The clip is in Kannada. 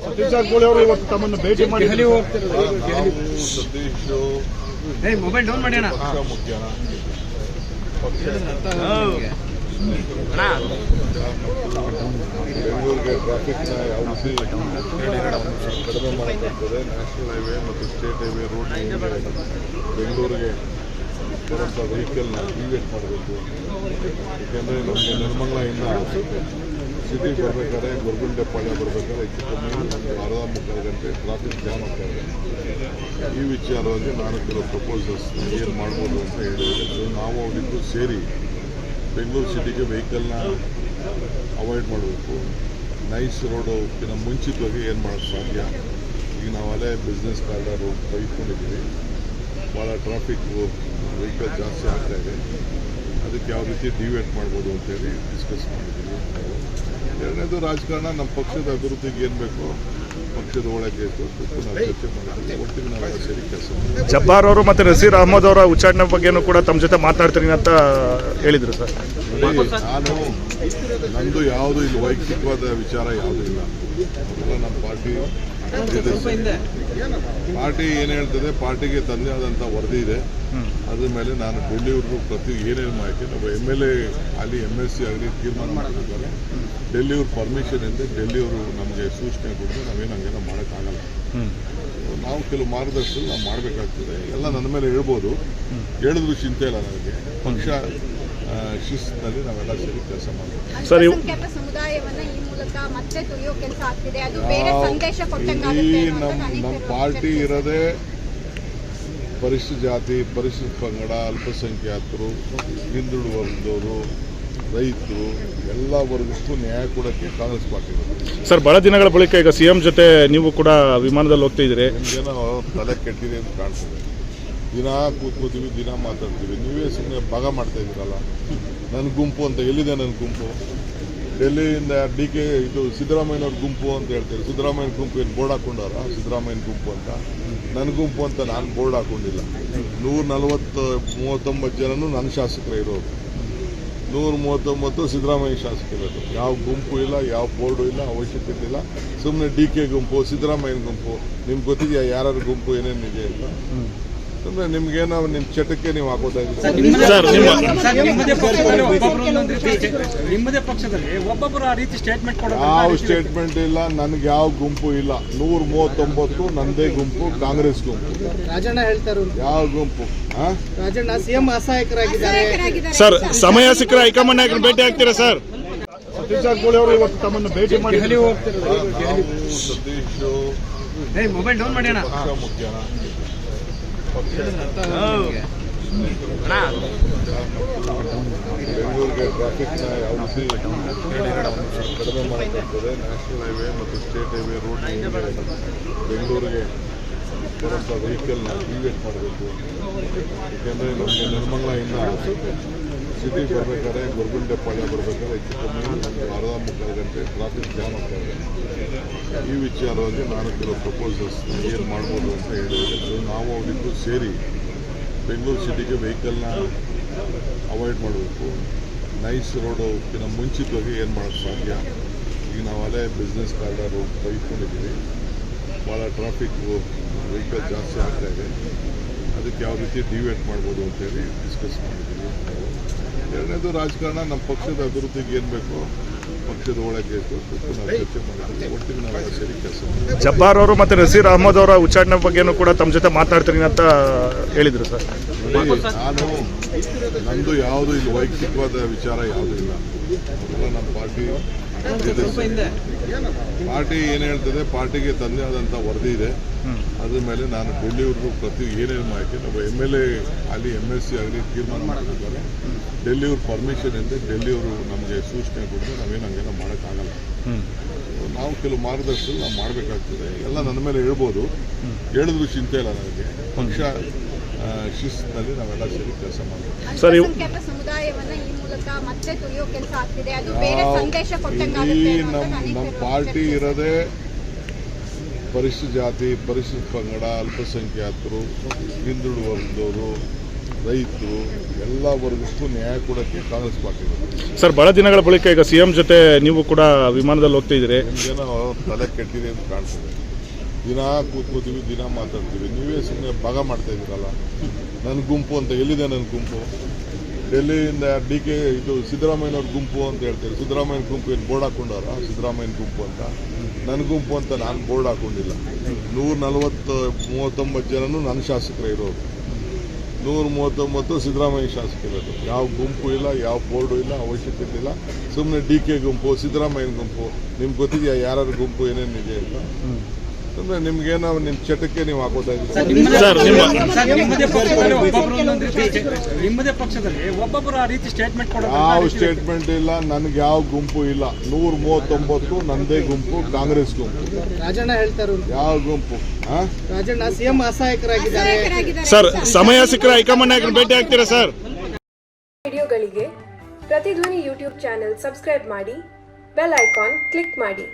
ಸತೀಶ್ ಜಾರಕಿಹೊಳಿ ಅವರು ಇವತ್ತು ತಮ್ಮನ್ನು ಭೇಟಿ ಮಾಡಿ ಸತೀಶ್ ಮೊಬೈಲ್ ಡೌನ್ ಮಾಡಿ ಪಕ್ಷ ಮುಖ್ಯನ ಬೆಂಗಳೂರಿಗೆ ಟ್ರಾಫಿಕ್ನ ಯಾವ ರೀತಿ ಕಡಿಮೆ ಮಾಡಬೇಕಾಗ್ತದೆ, ನ್ಯಾಷನಲ್ ಹೈವೇ ಮತ್ತು ಸ್ಟೇಟ್ ಹೈವೇ ರೋಡ್ ಬೆಂಗಳೂರಿಗೆ ಬರುವಂಥ ವೆಹಿಕಲ್ನ ಡಿವೇಟ್ ಮಾಡಬೇಕು. ಏಕೆಂದರೆ ನಮಗೆ ನಿರ್ಮಂಗಲದಿಂದ ಸಿಟಿಗೆ ಬರಬೇಕಾದ್ರೆ ಗೊರಗುಂಟೆಪಾಳ್ಯ ಬರಬೇಕಾದ್ರೆ ಹೆಚ್ಚು ಕಮ್ಮಿ ಒಂದು ಅರ್ಧ ಮುಕ್ಕಾಲು ಗಂಟೆ ಟ್ರಾಫಿಕ್ ಜಾಮ್ ಆಗ್ತಾ ಇದೆ. ಈ ವಿಚಾರವಾಗಿ ನಾನು ಕೆಲವು ಪ್ರಪೋಸಲ್ಸ್ ಏನು ಮಾಡ್ಬೋದು ಅಂತ ಹೇಳಿದರೆ, ಸೊ ನಾವು ಅವರಿಗೂ ಸೇರಿ ಬೆಂಗಳೂರು ಸಿಟಿಗೆ ವೆಹಿಕಲ್ನ ಅವಾಯ್ಡ್ ಮಾಡಬೇಕು. ನೈಸ್ ರೋಡಕ್ಕಿಂತ ಮುಂಚಿತವಾಗಿ ಏನು ಮಾಡೋಕ್ಕೆ ಸಾಧ್ಯ. ಈಗ ನಾವಲ್ಲೇ ಬಿಸ್ನೆಸ್ ಕಾರ್ಡರು ಬೈಕೊಂಡಿದ್ದೀವಿ, ಭಾಳ ಟ್ರಾಫಿಕ್ಕು ವೆಹಿಕಲ್ ಜಾಸ್ತಿ ಆಗ್ತಾ ಇದೆ. ಅದಕ್ಕೆ ಯಾವ ರೀತಿ ಡಿವೇಟ್ ಮಾಡ್ಬೋದು ಅಂತೇಳಿ ಡಿಸ್ಕಸ್ ಮಾಡಿದ್ದೀವಿ. ಎರಡನೇದು ರಾಜಕಾರಣ, ನಮ್ಮ ಪಕ್ಷದ ಅಭಿವೃದ್ಧಿಗೆ ಏನು ಬೇಕೋ ಪಕ್ಷದ ಒಳಗೆ ನಾವು ಚರ್ಚೆ ಮಾಡಿದ್ದೀವಿ. ಒಟ್ಟಿಗೆ ನಾವು ಸೇರಿ ಕೆಲಸ ಮಾಡಿದ್ದೀವಿ. ಜಬ್ಬಾರ್ ಅವರು ಮತ್ತು ನಸೀರ್ ಅಹಮದ್ ಅವರ ಉಚ್ಚಾಟನೆ ಬಗ್ಗೆನೂ ಕೂಡ ತಮ್ಮ ಜೊತೆ ಮಾತಾಡ್ತೀನಿ ಅಂತ ಹೇಳಿದರು ಸರ್. ನಾನು ನಂದು ಯಾವುದು ಇಲ್ಲಿ ವೈಯಕ್ತಿಕವಾದ ವಿಚಾರ ಯಾವುದೂ ಇಲ್ಲ. ನಮ್ಮ ಪಾರ್ಟಿ ಏನು ಹೇಳ್ತದೆ, ಪಾರ್ಟಿಗೆ ತನ್ನದೇ ಆದಂಥ ವರದಿ ಇದೆ. ಅದ್ರ ಮೇಲೆ ನಾನು ಡೆಲ್ಲಿಯವ್ರಿಗೂ ಪ್ರತಿ ಏನೇನು ಮಾಹಿತಿ ನಾವು MLA ಅಲ್ಲಿ MSc ಆಗಲಿ ತೀರ್ಮಾನ ಮಾಡಿದ್ದಾರೆ. ಡೆಲ್ಲಿಯವ್ರ ಪರ್ಮಿಷನ್ ಇದೆ, ಡೆಲ್ಲಿಯವರು ನಮಗೆ ಸೂಚನೆ ಕೊಟ್ಟರೆ ನಾವೇನು ಹಂಗೆಲ್ಲ ಮಾಡೋಕ್ಕಾಗಲ್ಲ. ನಾವು ಕೆಲವು ಮಾರ್ಗದರ್ಶನ ನಾವು ಮಾಡಬೇಕಾಗ್ತದೆ. ಎಲ್ಲ ನನ್ನ ಮೇಲೆ ಹೇಳ್ಬೋದು, ಹೇಳಿದ್ರು ಚಿಂತೆ ಇಲ್ಲ ನನಗೆ. ಪಕ್ಷ ಶಿಸ್ತಿನಲ್ಲಿ ನಾವೆಲ್ಲ ಸೇರಿ ಕೆಲಸ ಮಾಡಬೇಕು. ನಮ್ಮ ಪಾರ್ಟಿ ಇರೋದೇ ಪರಿಶಿಷ್ಟ ಜಾತಿ, ಪರಿಶಿಷ್ಟ ಪಂಗಡ, ಅಲ್ಪಸಂಖ್ಯಾತರು, ಹಿಂದುಳಿದ ವರ್ಗದವರು, ರೈತರು ಎಲ್ಲ ವರ್ಗಕ್ಕೂ ನ್ಯಾಯ ಕೊಡೋಕ್ಕೆ ಕಾಂಗ್ರೆಸ್ ಪಾರ್ಟಿ ಇರುತ್ತೆ. ಸರ್, ಬಹಳ ದಿನಗಳ ಬಳಿಕ ಈಗ CM ಜೊತೆ ನೀವು ಕೂಡ ವಿಮಾನದಲ್ಲಿ ಹೋಗ್ತಾ ಇದ್ದೀರಿ. ನಿಮಗೇನೋ ತಲೆ ಕೆಟ್ಟಿದೆ ಅಂತ ಕಾಣ್ತದೆ. ದಿನ ಕೂತ್ಕೋತೀವಿ, ದಿನ ಮಾತಾಡ್ತೀವಿ. ನೀವೇ ಸುಮ್ಮನೆ ಭಾಗ ಮಾಡ್ತಾ ಇದ್ದೀರಲ್ಲ. ನನ್ನ ಗುಂಪು ಅಂತ ಎಲ್ಲಿದೆ? ನನ್ನ ಗುಂಪು ಡೆಲ್ಲಿಯಿಂದ DK ಇದು ಸಿದ್ದರಾಮಯ್ಯನವ್ರ ಗುಂಪು ಅಂತ ಹೇಳ್ತಾರೆ. ಸಿದ್ದರಾಮಯ್ಯನ ಗುಂಪು ಏನು ಬೋರ್ಡ್ ಹಾಕೊಂಡಾರ? ಸಿದ್ದರಾಮಯ್ಯನ ಗುಂಪು ಅಂತ. ನನ್ನ ಗುಂಪು ಅಂತ ನಾನು ಬೋರ್ಡ್ ಹಾಕೊಂಡಿಲ್ಲ. 139 ಜನನು ನನ್ನ ಶಾಸಕರೇ ಇರೋದು. 139 ಸಿದ್ದರಾಮಯ್ಯ ಶಾಸಕರಿರೋದು. ಯಾವ ಗುಂಪು ಇಲ್ಲ, ಯಾವ ಬೋರ್ಡು ಇಲ್ಲ, ಅವಶ್ಯಕತೆ ಇಲ್ಲ. ಸುಮ್ಮನೆ DK ಗುಂಪು, ಸಿದ್ದರಾಮಯ್ಯನ ಗುಂಪು. ನಿಮ್ಗೆ ಗೊತ್ತಿದೆಯಾ ಯಾರ್ಯಾರ ಗುಂಪು ಏನೇನಿದೆ ಅಂತ? ಸುಮ್ಮನೆ ನಿಮ್ಗೇನೋ ನಿಮ್ಮ ಚಟಕ್ಕೆ ನೀವು ಹಾಕೋದಾಗಿದೆ. ಯಾವ ಸ್ಟೇಟ್ಮೆಂಟ್ ಇಲ್ಲ, ನನಗೆ ಯಾವ ಗುಂಪು ಇಲ್ಲ. 139 ನಂದೇ ಗುಂಪು, ಕಾಂಗ್ರೆಸ್ ಗುಂಪು. ರಾಜಣ್ಣ ಹೇಳ್ತಾರೆ ಯಾವ ಗುಂಪು? ರಾಜಣ್ಣ CM ಅಸಹಾಯಕರಾಗಿದ್ದಾರೆ. ಸರ್, ಸಮಯ ಸಿಕ್ಕರೆ ಹೈಕಮಾಂಡ್ ನಾಯಕರು ಭೇಟಿ ಆಗ್ತೀರಾ ಸರ್? ಸತೀಶ್ ಜಾರಕಿಹೊಳಿ ಅವರು ಇವತ್ತು ತಮ್ಮನ್ನು ಭೇಟಿ ಮಾಡಿ ಸತೀಶ್ ಮೊಬೈಲ್ ಡೌನ್ ಮಾಡಿ ಪಕ್ಷ ಮುಖ್ಯನ ಬೆಂಗಳೂರಿಗೆ ಟ್ರಾಫಿಕ್ನ ಯಾವ ರೀತಿ ಕಡಿಮೆ ಮಾಡಬೇಕಾಗ್ತದೆ, ನ್ಯಾಷನಲ್ ಹೈವೇ ಮತ್ತು ಸ್ಟೇಟ್ ಹೈವೇ ರೋಡ್ ಬೆಂಗಳೂರಿಗೆ ಬರುವಂಥ ವೆಹಿಕಲ್ನ ಡಿವೇಟ್ ಮಾಡಬೇಕು. ಏಕೆಂದರೆ ನಮಗೆ ನಿರ್ಮಂಗಲದಿಂದ ಸಿಟಿಗೆ ಬರಬೇಕಾದ್ರೆ ಗೊರಗುಂಟೆಪಾಳ್ಯ ಬರಬೇಕಾದ್ರೆ ಹೆಚ್ಚು ಕಮ್ಮಿ ಒಂದು ಅರ್ಧ ಮುಕ್ಕಾಲು ಗಂಟೆ ಟ್ರಾಫಿಕ್ ಜಾಮ್ ಆಗ್ತಾ ಇದೆ. ಈ ವಿಚಾರವಾಗಿ ನಾನು ಕೆಲವು ಪ್ರಪೋಸಲ್ಸ್ ಏನು ಮಾಡ್ಬೋದು ಅಂತ ಹೇಳಿದರೆ, ಸೊ ನಾವು ಅವರಿಗೂ ಸೇರಿ ಬೆಂಗಳೂರು ಸಿಟಿಗೆ ವೆಹಿಕಲ್ನ ಅವಾಯ್ಡ್ ಮಾಡಬೇಕು. ನೈಸ್ ರೋಡಕ್ಕಿಂತ ಮುಂಚಿತವಾಗಿ ಏನು ಮಾಡೋಕ್ಕೆ ಸಾಧ್ಯ. ಈಗ ನಾವಲ್ಲೇ ಬಿಸ್ನೆಸ್ ಕಾರ್ಡರು ಬೈಕೊಂಡಿದ್ದೀವಿ, ಭಾಳ ಟ್ರಾಫಿಕ್ಕು ವೆಹಿಕಲ್ ಜಾಸ್ತಿ ಆಗ್ತಾ ಇದೆ. ಅದಕ್ಕೆ ಯಾವ ರೀತಿ ಡಿವೇಟ್ ಮಾಡ್ಬೋದು ಅಂತೇಳಿ ಡಿಸ್ಕಸ್ ಮಾಡಿದ್ದೀವಿ. ಎರಡನೇದು ರಾಜಕಾರಣ, ನಮ್ಮ ಪಕ್ಷದ ಅಭಿವೃದ್ಧಿಗೆ ಏನು ಬೇಕೋ ಪಕ್ಷದ ಒಳಗೆ ನಾವು ಚರ್ಚೆ ಮಾಡಿದ್ದೀವಿ. ಒಟ್ಟಿಗೆ ನಾವು ಸೇರಿ ಕೆಲಸ ಮಾಡಿದ್ದೀವಿ. ಜಬ್ಬಾರ್ ಅವರು ಮತ್ತು ನಸೀರ್ ಅಹಮದ್ ಅವರ ಉಚ್ಚಾಟನೆ ಬಗ್ಗೆನೂ ಕೂಡ ತಮ್ಮ ಜೊತೆ ಮಾತಾಡ್ತೀನಿ ಅಂತ ಹೇಳಿದರು ಸರ್. ನಾನು ನಂದು ಯಾವುದು ಇಲ್ಲಿ ವೈಯಕ್ತಿಕವಾದ ವಿಚಾರ ಯಾವುದೂ ಇಲ್ಲ. ನಮ್ಮ ಪಾರ್ಟಿ ಏನು ಹೇಳ್ತದೆ, ಪಾರ್ಟಿಗೆ ತನ್ನದೇ ಆದಂಥ ವರದಿ ಇದೆ. ಅದ್ರ ಮೇಲೆ ನಾನು ಡೆಲ್ಲಿಯವ್ರಿಗೂ ಪ್ರತಿ ಏನೇನು ಮಾಹಿತಿ ನಾವು MLA ಅಲ್ಲಿ MSc ಆಗಲಿ ತೀರ್ಮಾನ ಮಾಡಿದ್ದಾರೆ. ಡೆಲ್ಲಿಯವ್ರ ಪರ್ಮಿಷನ್ ಇದೆ, ಡೆಲ್ಲಿಯವರು ನಮಗೆ ಸೂಚನೆ ಕೊಟ್ಟರೆ ನಾವೇನು ಹಂಗೆಲ್ಲ ಮಾಡೋಕ್ಕಾಗಲ್ಲ. ನಾವು ಕೆಲವು ಮಾರ್ಗದರ್ಶನ ನಾವು ಮಾಡಬೇಕಾಗ್ತದೆ. ಎಲ್ಲ ನನ್ನ ಮೇಲೆ ಹೇಳ್ಬೋದು, ಹೇಳಿದ್ರು ಚಿಂತೆ ಇಲ್ಲ ನನಗೆ. ಪಕ್ಷ ಶಿಸ್ತಿನಲ್ಲಿ ನಾವೆಲ್ಲ ಸೇರಿ ಕೆಲಸ ಮಾಡಬೇಕು. ನಮ್ಮ ಪಾರ್ಟಿ ಇರೋದೇ ಪರಿಶಿಷ್ಟ ಜಾತಿ, ಪರಿಶಿಷ್ಟ ಪಂಗಡ, ಅಲ್ಪಸಂಖ್ಯಾತರು, ಹಿಂದುಳಿದ ವರ್ಗದವರು, ರೈತರು ಎಲ್ಲ ವರ್ಗಕ್ಕೂ ನ್ಯಾಯ ಕೊಡೋಕ್ಕೆ ಕಾಂಗ್ರೆಸ್ ಪಾರ್ಟಿ ಇದೆ. ಸರ್ ಬಹಳ ದಿನಗಳ ಬಳಿಕ ಈಗ ಸಿಎಂ ಜೊತೆ ನೀವು ಕೂಡ ವಿಮಾನದಲ್ಲಿ ಹೋಗ್ತಾ ಇದ್ದೀರಿ. ನಿಮಗೇನೋ ತಲೆ ಕೆಟ್ಟಿದೆ ಅಂತ ಕಾಣಿಸ್ತದೆ. ದಿನ ಕೂತ್ಕೋತೀವಿ, ದಿನ ಮಾತಾಡ್ತೀವಿ. ನೀವೇ ಸುಮ್ಮನೆ ಭಾಗ ಮಾಡ್ತಾ ಇದ್ದೀರಲ್ಲ. ನನ್ನ ಗುಂಪು ಅಂತ ಎಲ್ಲಿದೆ ನನ್ನ ಗುಂಪು? ಡೆಲ್ಲಿಯಿಂದ DK ಇದು ಸಿದ್ದರಾಮಯ್ಯನವ್ರ ಗುಂಪು ಅಂತ ಹೇಳ್ತಾರೆ. ಸಿದ್ದರಾಮಯ್ಯನ ಗುಂಪು ಏನು ಬೋರ್ಡ್ ಹಾಕೊಂಡಾರ? ಸಿದ್ದರಾಮಯ್ಯನ ಗುಂಪು ಅಂತ ನನ್ನ ಗುಂಪು ಅಂತ ನಾನು ಬೋರ್ಡ್ ಹಾಕೊಂಡಿಲ್ಲ. 139 ಜನನು ನನ್ನ ಶಾಸಕರೇ ಇರೋರು. 139 ಸಿದ್ದರಾಮಯ್ಯ ಶಾಸಕರಿರೋದು. ಯಾವ ಗುಂಪು ಇಲ್ಲ, ಯಾವ ಬೋರ್ಡು ಇಲ್ಲ, ಅವಶ್ಯಕತೆ ಇಲ್ಲ. ಸುಮ್ಮನೆ DK ಗುಂಪು, ಸಿದ್ದರಾಮಯ್ಯನ ಗುಂಪು. ನಿಮ್ಗೆ ಗೊತ್ತಿದೆಯಾ ಯಾರ ಗುಂಪು ಏನೇನಿದೆ ಅಂತ? ಅಂದ್ರೆ ನಿಮ್ಗೇನೋ ನಿಮ್ಮ ಚಟಕ್ಕೆ ನೀವು ಹಾಕೋತಾ ಇದ್ದೀರಿ. ನಿಮ್ಮದೇ ಪಕ್ಷದಲ್ಲಿ ಒಬ್ಬೊಬ್ಬರು ಆ ರೀತಿ ಸ್ಟೇಟ್ಮೆಂಟ್ ಯಾವ ಸ್ಟೇಟ್ಮೆಂಟ್ ಇಲ್ಲ, ನನಗೆ ಯಾವ ಗುಂಪು ಇಲ್ಲ. 139 ನಂದೇ ಗುಂಪು, ಕಾಂಗ್ರೆಸ್ ಗುಂಪು. ರಾಜಣ್ಣ ಹೇಳ್ತಾರೆ ಯಾವ ಗುಂಪು? ರಾಜಣ್ಣ ಸಿಎಂ ಅಸಹಾಯಕರಾಗಿದ್ದಾರೆ. ಸರ್ ಸಮಯ ಸಿಕ್ಕರೆ ಹೈಕಮಾಂಡ್ ನಾಯಕರು ಭೇಟಿ ಆಗ್ತೀರಾ ಸರ್? ವಿಡಿಯೋಗಳಿಗೆ ಪ್ರತಿಧ್ವನಿ ಯೂಟ್ಯೂಬ್ ಚಾನೆಲ್ ಸಬ್ಸ್ಕ್ರೈಬ್ ಮಾಡಿ, ಬೆಲ್ ಐಕಾನ್ ಕ್ಲಿಕ್ ಮಾಡಿ.